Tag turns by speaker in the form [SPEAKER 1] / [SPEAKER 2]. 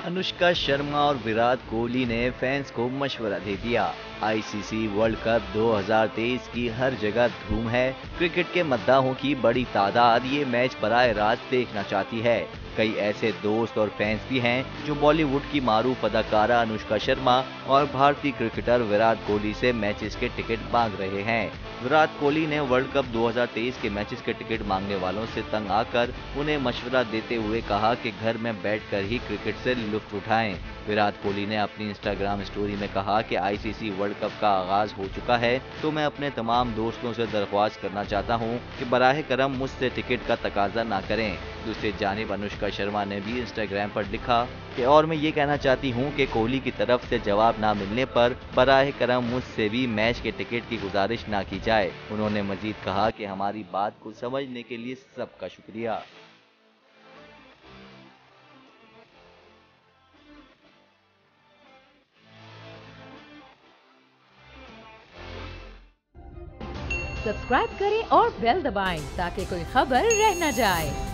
[SPEAKER 1] अनुष्का शर्मा और विराट कोहली ने फैंस को मशवरा दे दिया। आईसीसी वर्ल्ड कप 2023 की हर जगह धूम है। क्रिकेट के मद्दाहों की बड़ी तादाद ये मैच बराह रास्त देखना चाहती है। कई ऐसे दोस्त और फैंस भी हैं जो बॉलीवुड की मारूफ अदाकारा अनुष्का शर्मा और भारतीय क्रिकेटर विराट कोहली से मैचेस के टिकट मांग रहे हैं। विराट कोहली ने वर्ल्ड कप 2023 के मैचेस के टिकट मांगने वालों से तंग आकर उन्हें मशवरा देते हुए कहा कि घर में बैठकर ही क्रिकेट से लुत्फ उठाएं। विराट कोहली ने अपनी इंस्टाग्राम स्टोरी में कहा कि आईसीसी वर्ल्ड कप का आगाज हो चुका है, तो मैं अपने तमाम दोस्तों से दरख्वास्त करना चाहता हूं कि बराह करम मुझसे टिकट का तकाजा ना करें। दूसरी जानिब अनुष्का शर्मा ने भी इंस्टाग्राम पर लिखा कि और मैं ये कहना चाहती हूं कि कोहली की तरफ से जवाब ना मिलने पर बराह करम मुझसे भी मैच के टिकट की गुजारिश ना की जाए। उन्होंने मजीद कहा कि हमारी बात को समझने के लिए सबका शुक्रिया।
[SPEAKER 2] सब्सक्राइब करें और बेल दबाएं ताकि कोई खबर रह न जाए।